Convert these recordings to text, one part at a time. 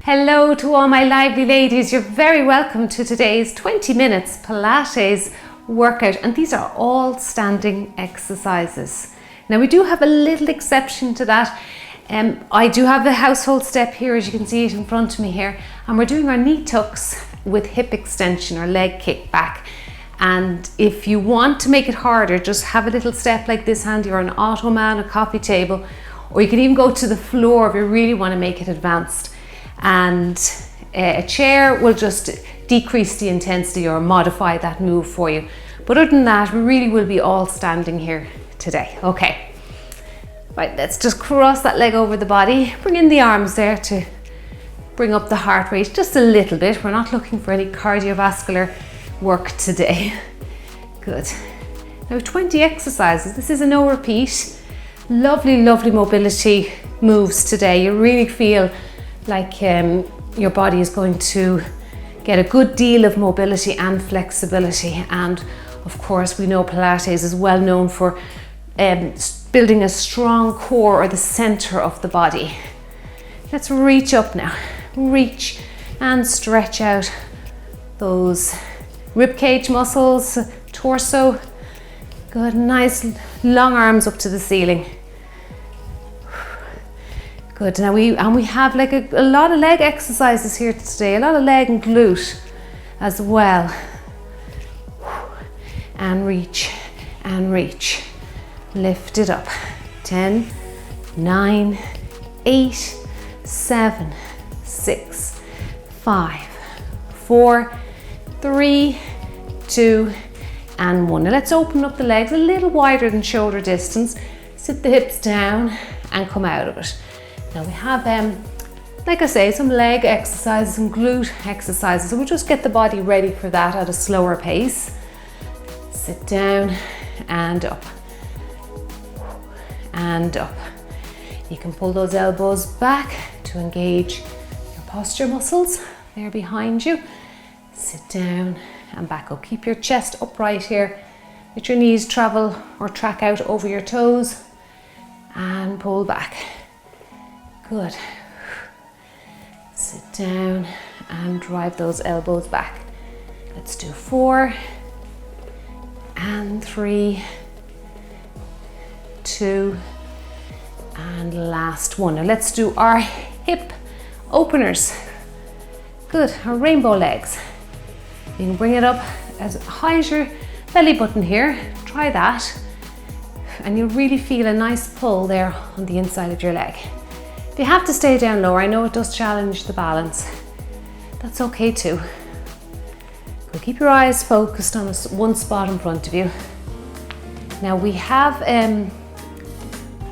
Hello to all my lively ladies. You're very welcome to today's 20 minutes Pilates workout, and these are all standing exercises. Now we do have a little exception to that. I do have the household step here, as you can see it in front of me here, and we're doing our knee tucks with hip extension or leg kick back. And if you want to make it harder, just have a little step like this handy, or an ottoman, a coffee table, or you can even go to the floor if you really want to make it advanced. And a chair will just decrease the intensity or modify that move for you. But other than that, we really will be all standing here today. Okay, right, let's just cross that leg over the body. Bring in the arms there to bring up the heart rate just a little bit. We're not looking for any cardiovascular work today. Good. Now 20 exercises. This is a no repeat. Lovely, lovely mobility moves today. You really feel like your body is going to get a good deal of mobility and flexibility. And of course, we know Pilates is well known for building a strong core, or the center of the body. Let's reach up now. Reach and stretch out those rib cage muscles, torso. Good, nice long arms up to the ceiling. Good. Now we have like a lot of leg exercises here today, a lot of leg and glute as well. And reach and reach. Lift it up. 10, 9, 8, 7, 6, 5, 4, 3, 2, and 1. Now let's open up the legs a little wider than shoulder distance. Sit the hips down and come out of it. Now we have, like I say, some leg exercises, some glute exercises. So we'll just get the body ready for that at a slower pace. Sit down and up. And up. You can pull those elbows back to engage your posture muscles. They're behind you. Sit down and back up. Keep your chest upright here. Let your knees travel or track out over your toes. And pull back. Good. Sit down and drive those elbows back. Let's do 4 and 3, 2, and last one. Now let's do our hip openers. Good, our rainbow legs. You can bring it up as high as your belly button here. Try that. And you'll really feel a nice pull there on the inside of your leg. If you have to stay down lower, I know it does challenge the balance. That's okay too. But keep your eyes focused on one spot in front of you. Now we have an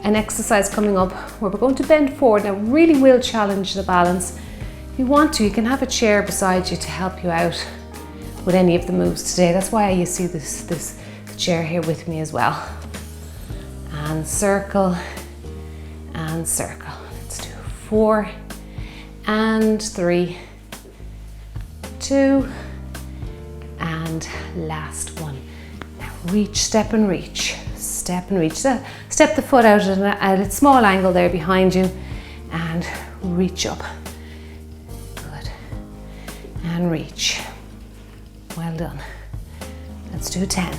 exercise coming up where we're going to bend forward. Now it really will challenge the balance. If you want to, you can have a chair beside you to help you out with any of the moves today. That's why you see this chair here with me as well. And circle and circle. 4 and 3, 2, and last one. Now reach, step and reach, step and reach. Step the foot out at a small angle there behind you and reach up. Good. And reach. Well done. Let's do 10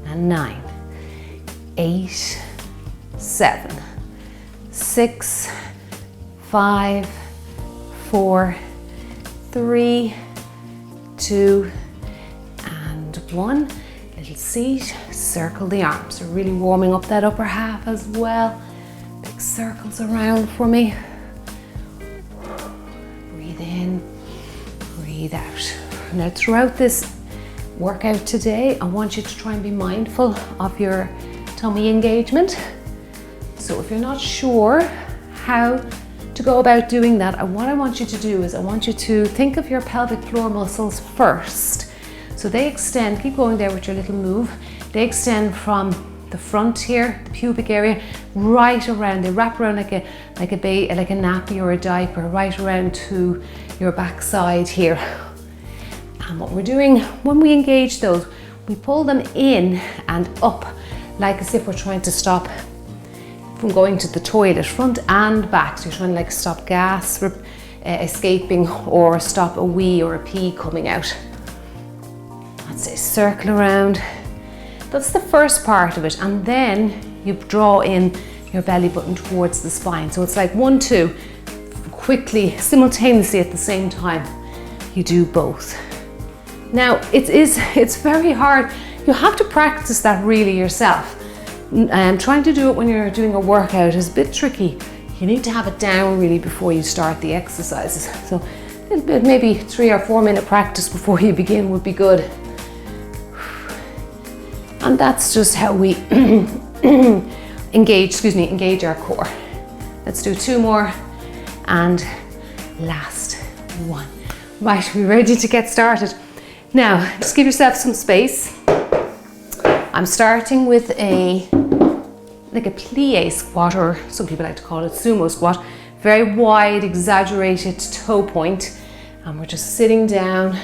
and 9, 8, 7, 6, 5, 4, 3, 2, and 1. Little seat, circle the arms. So really warming up that upper half as well. Big circles around for me. Breathe in, breathe out. Now throughout this workout today, I want you to try and be mindful of your tummy engagement. So if you're not sure how to go about doing that, what I want you to do is I want you to think of your pelvic floor muscles first. So they extend, keep going there with your little move. They extend from the front here, the pubic area, right around. They wrap around like a nappy or a diaper, right around to your backside here. And what we're doing when we engage those, we pull them in and up, like as if we're trying to stop from going to the toilet, front and back. So you're trying to like stop gas escaping or stop a wee or a pee coming out. That's it, circle around. That's the first part of it, and then you draw in your belly button towards the spine. So it's like 1, 2, quickly, simultaneously at the same time. You do both. Now, it's very hard. You have to practice that really yourself. Trying to do it when you're doing a workout is a bit tricky. You need to have it down really before you start the exercises. So a little bit, maybe 3 or 4 minute practice before you begin would be good. And that's just how we engage our core. Let's do 2 more and last one. Right, we're ready to get started. Now, just give yourself some space. I'm starting with like a plie squat, or some people like to call it sumo squat. Very wide, exaggerated toe point. And we're just sitting down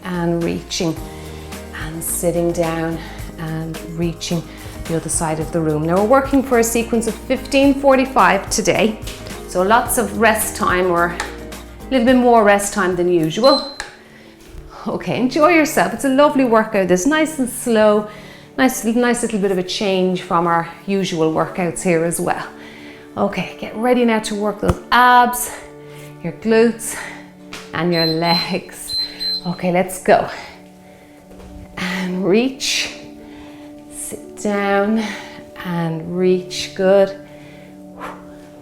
and reaching, and sitting down and reaching the other side of the room. Now we're working for a sequence of 15:45 today. So lots of rest time, or a little bit more rest time than usual. Okay, enjoy yourself. It's a lovely workout. It's nice and slow. Nice little bit of a change from our usual workouts here as well. Okay, get ready now to work those abs, your glutes, and your legs. Okay, let's go. And reach. Sit down and reach. Good.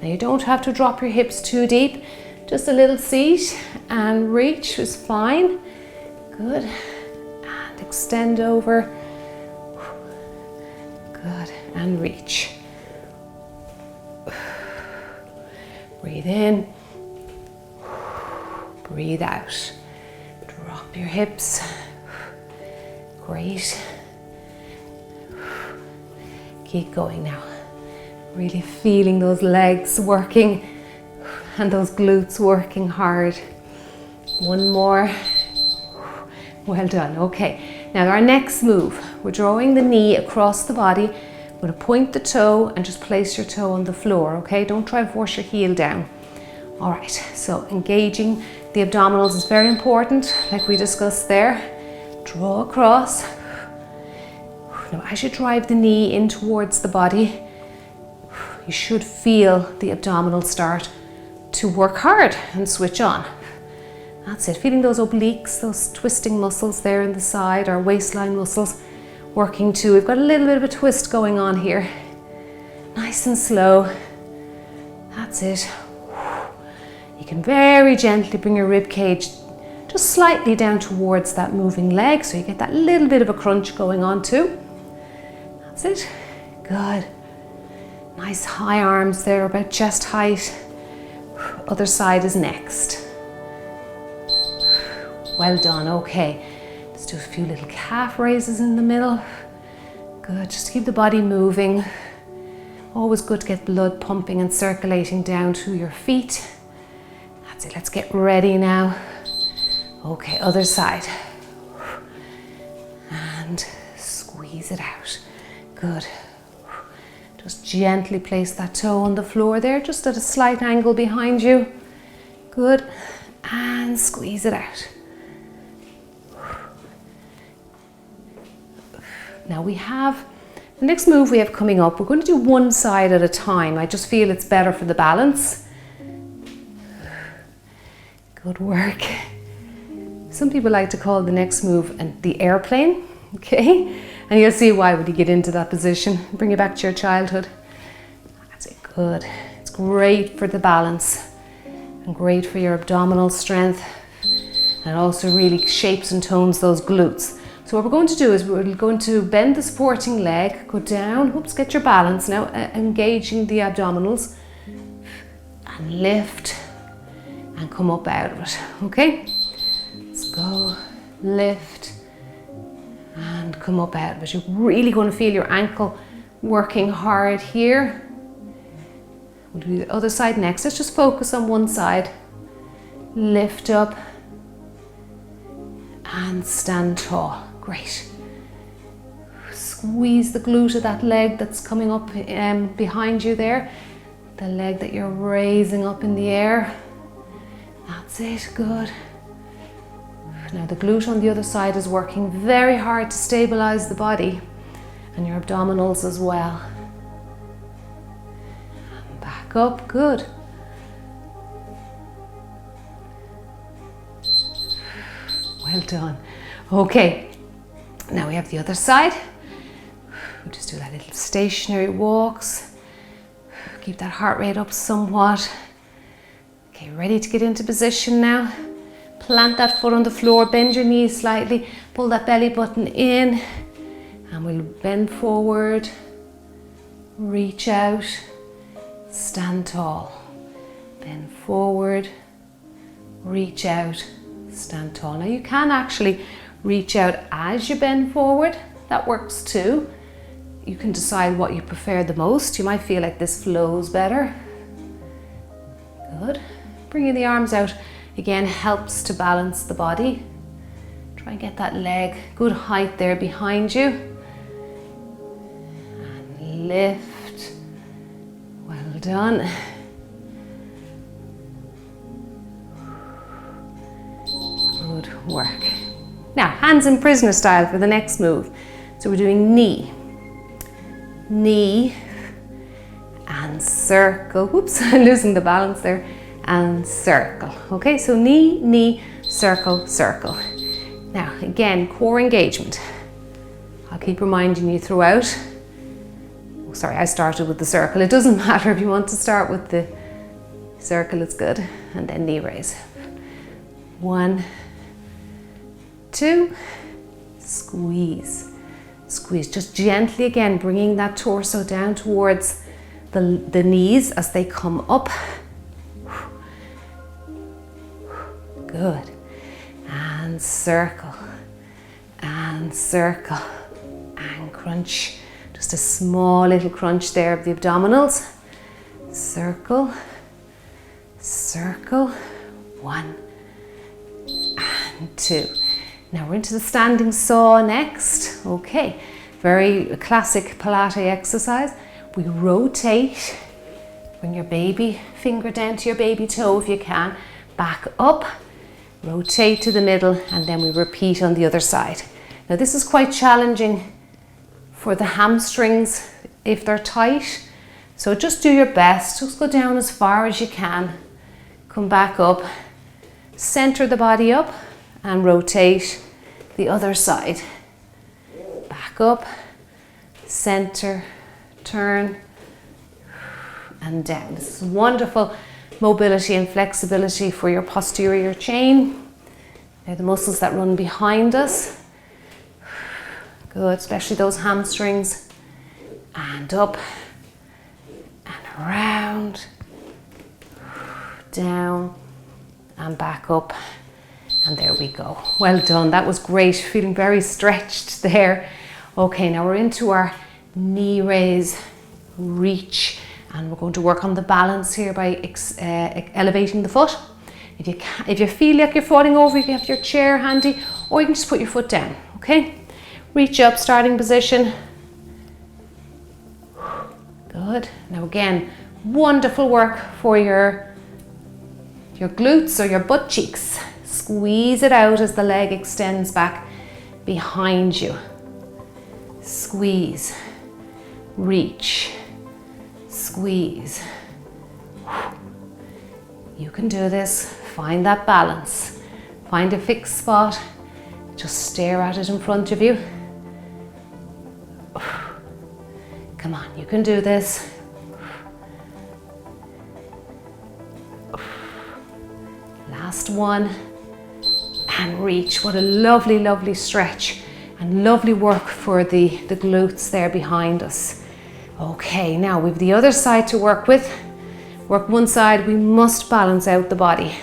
Now you don't have to drop your hips too deep. Just a little seat and reach is fine. Good. And extend over. Good. And reach. Breathe in. Breathe out. Drop your hips. Great. Keep going now. Really feeling those legs working and those glutes working hard. 1 more. Well done. Okay. Now our next move, we're drawing the knee across the body. I'm going to point the toe and just place your toe on the floor, okay? Don't try and force your heel down. All right, so engaging the abdominals is very important, like we discussed there. Draw across. Now as you drive the knee in towards the body, you should feel the abdominals start to work hard and switch on. That's it, feeling those obliques, those twisting muscles there in the side, our waistline muscles working too. We've got a little bit of a twist going on here. Nice and slow. That's it. You can very gently bring your rib cage just slightly down towards that moving leg, so you get that little bit of a crunch going on too. That's it. Good. Nice high arms there, about chest height. Other side is next. Well done. Okay. Let's do a few little calf raises in the middle. Good. Just keep the body moving. Always good to get blood pumping and circulating down to your feet. That's it. Let's get ready now. Okay, other side. And squeeze it out. Good. Just gently place that toe on the floor there, just at a slight angle behind you. Good. And squeeze it out. Now we have, the next move we have coming up, we're going to do one side at a time. I just feel it's better for the balance. Good work. Some people like to call the next move the airplane, okay? And you'll see why when you get into that position. Bring it back to your childhood. That's it, good. It's great for the balance and great for your abdominal strength, and also really shapes and tones those glutes. So what we're going to do is we're going to bend the supporting leg, go down, whoops, get your balance now, engaging the abdominals, and lift and come up out of it, okay? Let's go, lift and come up out of it. You're really going to feel your ankle working hard here. We'll do the other side next. Let's just focus on one side. Lift up and stand tall. Great. Squeeze the glute of that leg that's coming up behind you there. The leg that you're raising up in the air. That's it, good. Now the glute on the other side is working very hard to stabilize the body and your abdominals as well. And back up, good. Well done. Okay, now we have the other side. We'll just do that little stationary walks. Keep that heart rate up somewhat. Okay, ready to get into position now. Plant that foot on the floor, bend your knees slightly, pull that belly button in, and we'll bend forward, reach out, stand tall. Bend forward, reach out, stand tall. Now you can actually reach out as you bend forward, that works too. You can decide what you prefer the most. You might feel like this flows better. Good. Bringing the arms out again helps to balance the body. Try and get that leg, good height there behind you. And lift. Well done. Good work. Now, hands in prisoner style for the next move. So we're doing knee, knee, and circle. Whoops, I'm losing the balance there. And circle. Okay, so knee, knee, circle, circle. Now, again, core engagement. I'll keep reminding you throughout. Oh, sorry, I started with the circle. It doesn't matter if you want to start with the circle, it's good. And then knee raise. 1, 2, squeeze. Squeeze, just gently again, bringing that torso down towards the knees as they come up. Good. And circle, and circle, and crunch. Just a small little crunch there of the abdominals. Circle, circle, 1 and 2. Now we're into the standing saw next. Okay, very classic Pilates exercise. We rotate, bring your baby finger down to your baby toe if you can, back up, rotate to the middle, and then we repeat on the other side. Now this is quite challenging for the hamstrings if they're tight, so just do your best. Just go down as far as you can, come back up, center the body up, and rotate the other side. Back up, center, turn, and down. This is wonderful mobility and flexibility for your posterior chain. They're the muscles that run behind us. Good, especially those hamstrings. And up, and around, down, and back up. And there we go. Well done, that was great. Feeling very stretched there. Okay, now we're into our knee raise, reach, and we're going to work on the balance here by elevating the foot. If you feel like you're falling over, you can have your chair handy, or you can just put your foot down, okay? Reach up, starting position. Good. Now again, wonderful work for your glutes or your butt cheeks. Squeeze it out as the leg extends back behind you. Squeeze, reach, squeeze. You can do this. Find that balance. Find a fixed spot. Just stare at it in front of you. Come on, you can do this. Last one. And reach. What a lovely, lovely stretch. And lovely work for the glutes there behind us. Okay, now we have the other side to work with. Work one side, we must balance out the body.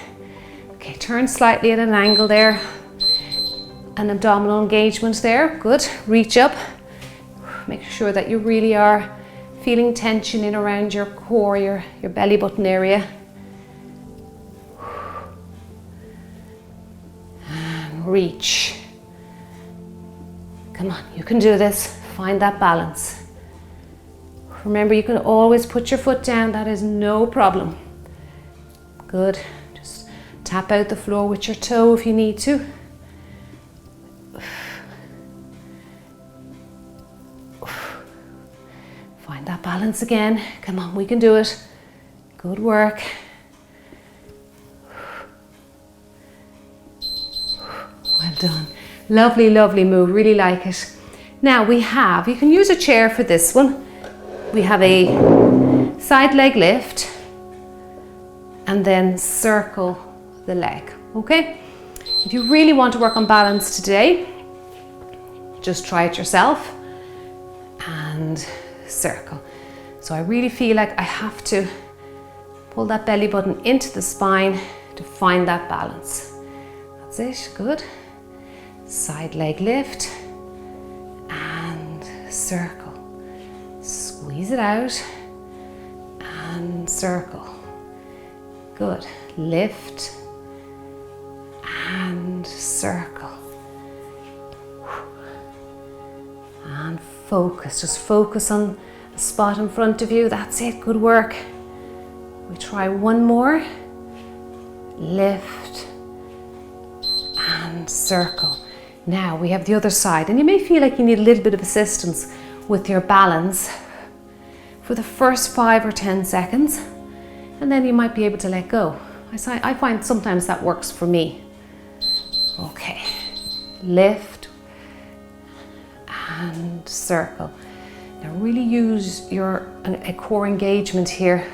Okay, turn slightly at an angle there. An abdominal engagement there, good. Reach up. Make sure that you really are feeling tension in around your core, your belly button area. And reach. Come on, you can do this. Find that balance. Remember, you can always put your foot down. That is no problem. Good. Just Tap out the floor with your toe if you need to. Find that balance again. Come on, we can do it. Good work. Well done. Lovely, lovely move. Really like it. Now we have, you can use a chair for this one. We have a side leg lift and then circle the leg, okay? If you really want to work on balance today, just try it yourself and circle. So I really feel like I have to pull that belly button into the spine to find that balance. That's it, good. Side leg lift and circle. Squeeze it out and circle. Good. Lift and circle. And focus. Just focus on the spot in front of you. That's it. Good work. We try one more. Lift and circle. Now we have the other side, and you may feel like you need a little bit of assistance with your balance for the first 5 or 10 seconds, and then you might be able to let go. I find sometimes that works for me. Okay, lift and circle. Now really use a core engagement here,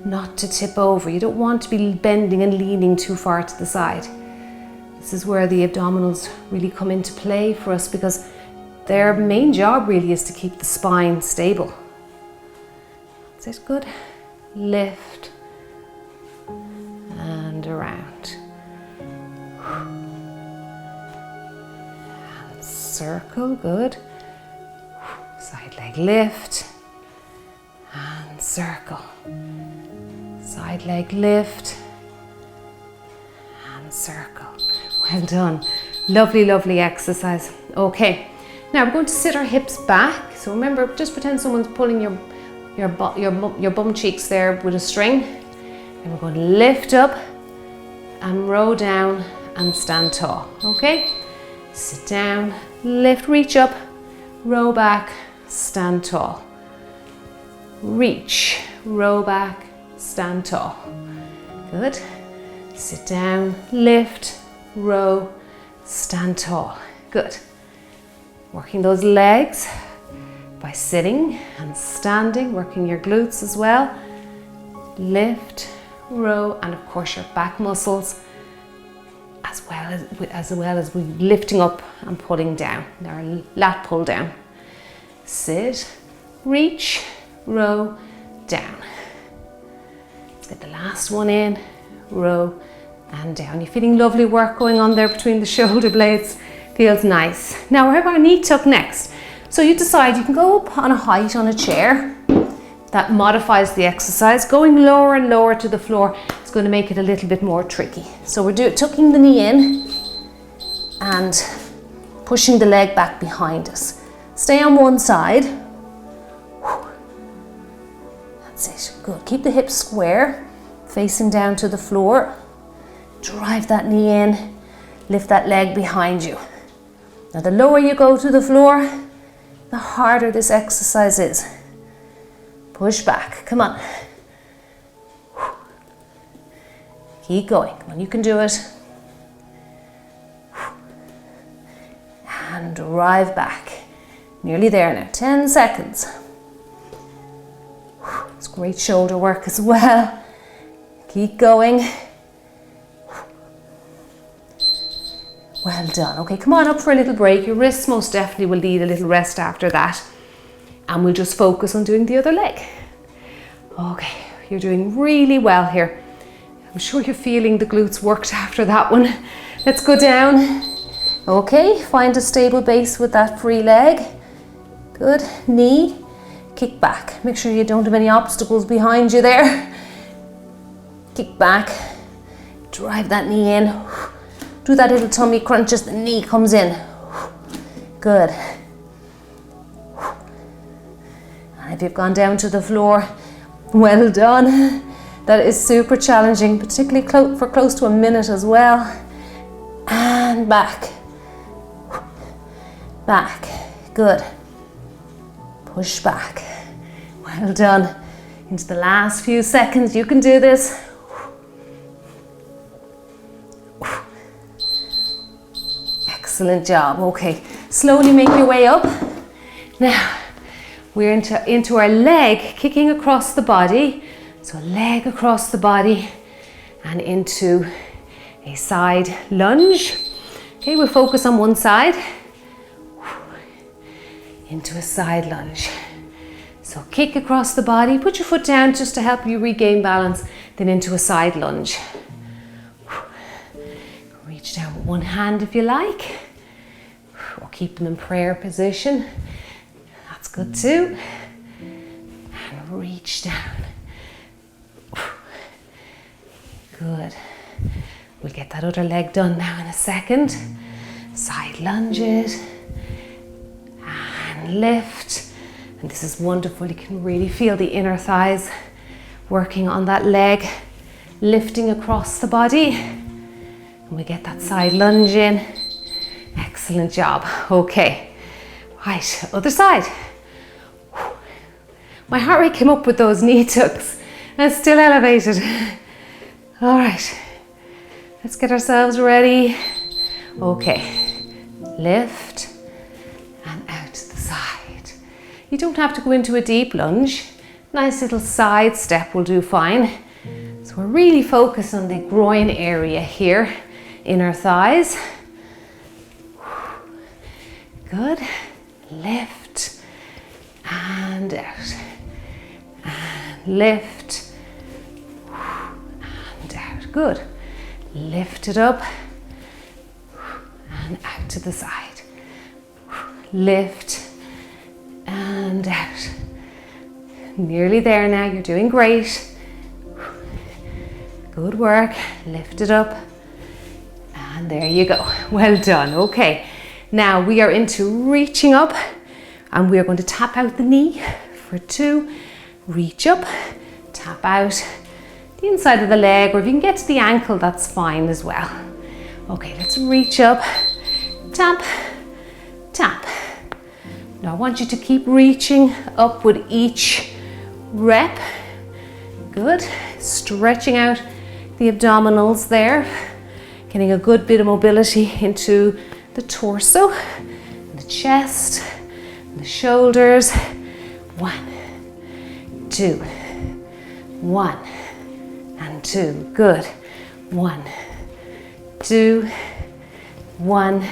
not to tip over. You don't want to be bending and leaning too far to the side. This is where the abdominals really come into play for us, because their main job really is to keep the spine stable. That's it, good. Lift and around. And circle, good. Side leg lift and circle. Side leg lift and circle. Well done. Lovely, lovely exercise. Okay, now we're going to sit our hips back. So remember, just pretend someone's pulling your bum cheeks there with a string. And we're going to lift up and row down and stand tall. Okay? Sit down, lift, reach up, row back, stand tall. Reach, row back, stand tall. Good. Sit down, lift, row, stand tall. Good. Working those legs by sitting and standing, working your glutes as well. Lift, row, and of course your back muscles, as well as we lifting up and pulling down. Our lat pull down. Sit, reach, row, down. Let's get the last one in. Row and down. You're feeling lovely work going on there between the shoulder blades. Feels nice. Now we have our knee tuck next. So you decide you can go up on a height on a chair. That modifies the exercise. Going lower and lower to the floor is going to make it a little bit more tricky. So we're tucking the knee in and pushing the leg back behind us. Stay on one side. That's it. Good. Keep the hips square, facing down to the floor. Drive that knee in, lift that leg behind you. Now the lower you go to the floor, the harder this exercise is. Push back, come on. Keep going, come on, you can do it. And drive back. Nearly there now, 10 seconds. It's great shoulder work as well. Keep going. Well done. Okay, come on up for a little break. Your wrists most definitely will need a little rest after that. And we'll just focus on doing the other leg. Okay, you're doing really well here. I'm sure you're feeling the glutes worked after that one. Let's go down. Okay, find a stable base with that free leg. Good. Knee, kick back. Make sure you don't have any obstacles behind you there. Kick back. Drive that knee in. Do that little tummy crunch as the knee comes in. Good. And if you've gone down to the floor, well done. That is super challenging, particularly for close to a minute as well. And back. Back. Good. Push back. Well done. Into the last few seconds, you can do this. Excellent job. Okay, slowly make your way up. Now, we're into our leg, kicking across the body. So leg across the body and into a side lunge. Okay, we'll focus on one side. Into a side lunge. So kick across the body, put your foot down just to help you regain balance, then into a side lunge. Reach down with one hand if you like, or keep them in prayer position. That's good too. And reach down. Good. We'll get that other leg done now in a second. Side lunges. And lift. And this is wonderful. You can really feel the inner thighs working on that leg, lifting across the body. And we get that side lunge in. Excellent job. Okay. Right, other side. My heart rate came up with those knee tucks and still elevated. All right, let's get ourselves ready. Okay, lift and out to the side. You don't have to go into a deep lunge. Nice little side step will do fine. So we're really focused on the groin area here, inner thighs. Good, lift and out, and lift. Good. Lift it up and out to the side. Lift and out. Nearly there now. You're doing great. Good work. Lift it up. And there you go. Well done. Okay. Now we are into reaching up and we are going to tap out the knee for 2. Reach up, tap out the inside of the leg, or if you can get to the ankle, that's fine as well. Okay, let's reach up, tap, tap. Now I want you to keep reaching up with each rep. Good, stretching out the abdominals there, getting a good bit of mobility into the torso, the chest, the shoulders. 1, 2, 1. And 2, good. 1, 2, 1,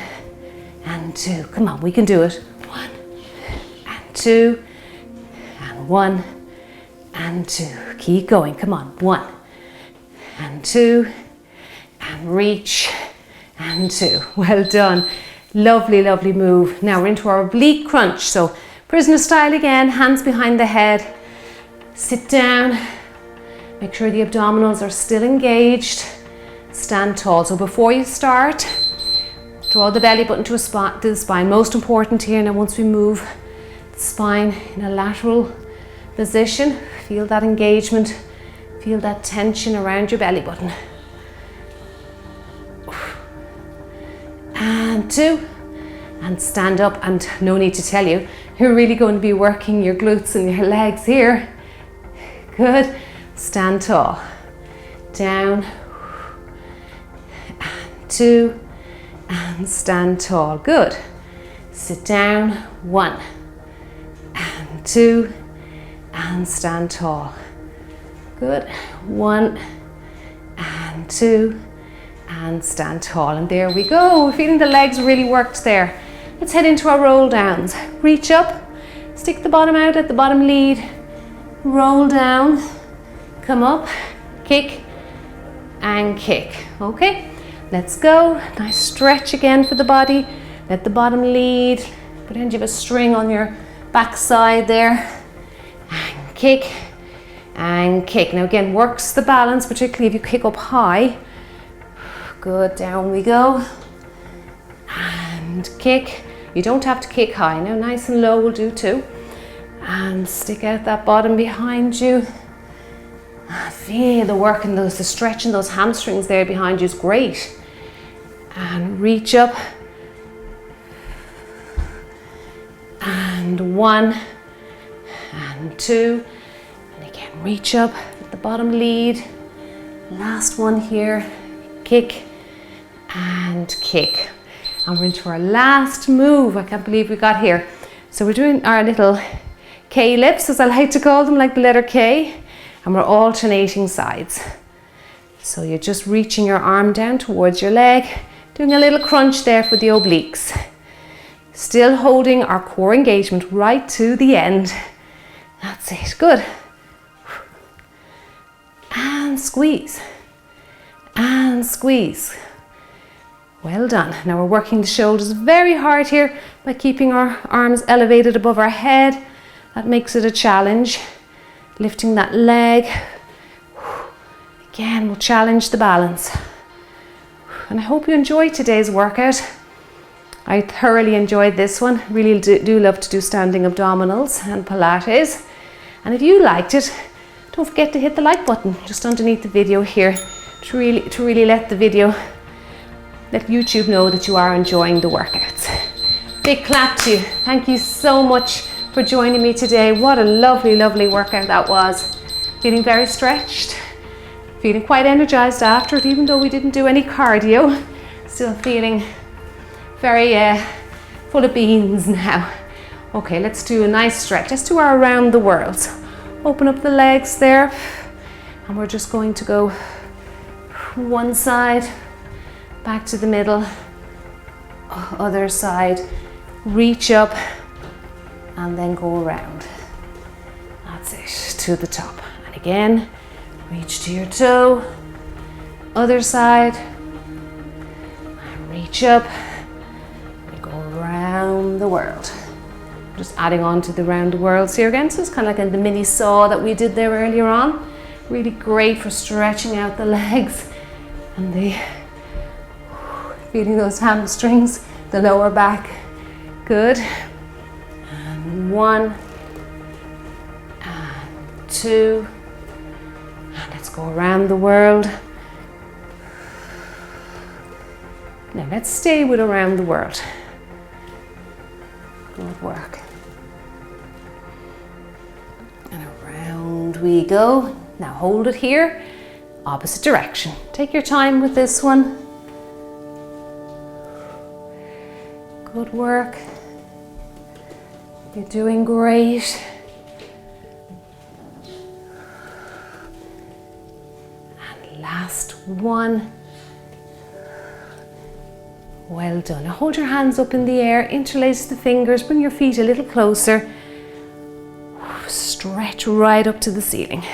and 2. Come on, we can do it. 1, and 2, and 1, and 2. Keep going, come on. 1, and 2, and reach, and 2. Well done. Lovely, lovely move. Now we're into our oblique crunch. So prisoner style again, hands behind the head. Sit down. Make sure the abdominals are still engaged. Stand tall. So before you start, draw the belly button to the spine. Most important here. Now once we move the spine in a lateral position, feel that engagement, feel that tension around your belly button. And 2, and stand up. And no need to tell you, you're really going to be working your glutes and your legs here. Good. Stand tall. Down. And 2. And stand tall. Good. Sit down. 1. And 2. And stand tall. Good. 1. And 2. And stand tall. And there we go. We're feeling the legs really worked there. Let's head into our roll downs. Reach up. Stick the bottom out, let the bottom lead. Roll down. Come up, kick, and kick. Okay, let's go. Nice stretch again for the body. Let the bottom lead. Pretend you have a string on your back side there. And kick, and kick. Now again, works the balance, particularly if you kick up high. Good, down we go. And kick. You don't have to kick high. Now nice and low will do too. And stick out that bottom behind you. Feel the work in the stretch in those hamstrings there behind you is great. And reach up. And 1 and 2. And again, reach up at the bottom lead. Last one here. Kick and kick. And we're into our last move. I can't believe we got here. So we're doing our little K lifts, as I like to call them, like the letter K. And we're alternating sides. So you're just reaching your arm down towards your leg, doing a little crunch there for the obliques. Still holding our core engagement right to the end. That's it, good. And squeeze. And squeeze. Well done. Now we're working the shoulders very hard here by keeping our arms elevated above our head. That makes it a challenge. Lifting that leg. Again, we'll challenge the balance. And I hope you enjoyed today's workout. I thoroughly enjoyed this one. Really do love to do standing abdominals and Pilates. And if you liked it, don't forget to hit the like button just underneath the video here to really let YouTube know that you are enjoying the workouts. Big clap to you. Thank you so much for joining me today. What a lovely, lovely workout that was. Feeling very stretched, feeling quite energized after it, even though we didn't do any cardio. Still feeling very full of beans now. Okay, let's do a nice stretch. Let's do our around the world. Open up the legs there, and we're just going to go one side, back to the middle, other side, reach up, and then go around. That's it, to the top. And again, reach to your toe, other side, and reach up, and go around the world. Just adding on to the round the worlds here again. So it's kind of like the mini saw that we did there earlier on. Really great for stretching out the legs and feeling those hamstrings, the lower back. Good. And 1 and 2. And let's go around the world. Now let's stay with around the world. Good work. And around we go. Now hold it here, opposite direction. Take your time with this one. Good work. You're doing great. And last one. Well done. Now hold your hands up in the air, interlace the fingers, bring your feet a little closer. Stretch right up to the ceiling.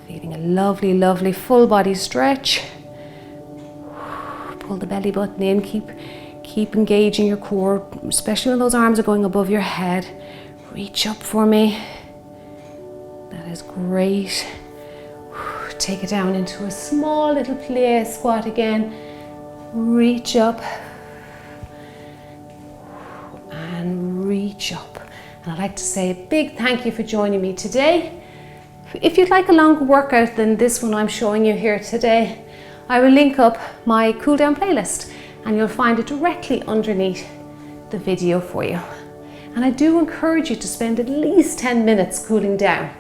Feeling a lovely, lovely full body stretch. Pull the belly button in, keep engaging your core, especially when those arms are going above your head. Reach up for me. That is great. Take it down into a small little plie squat again. Reach up and reach up. And I'd like to say a big thank you for joining me today. If you'd like a longer workout than this one I'm showing you here today, I will link up my cool down playlist and you'll find it directly underneath the video for you. And I do encourage you to spend at least 10 minutes cooling down.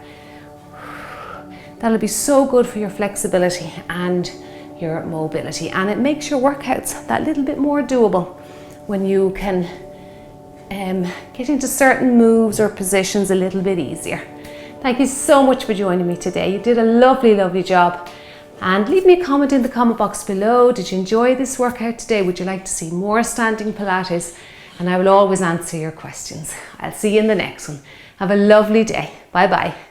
That'll be so good for your flexibility and your mobility, and it makes your workouts that little bit more doable when you can get into certain moves or positions a little bit easier. Thank you so much for joining me today. You did a lovely, lovely job. And leave me a comment in the comment box below. Did you enjoy this workout today? Would you like to see more standing Pilates? And I will always answer your questions. I'll see you in the next one. Have a lovely day. Bye bye.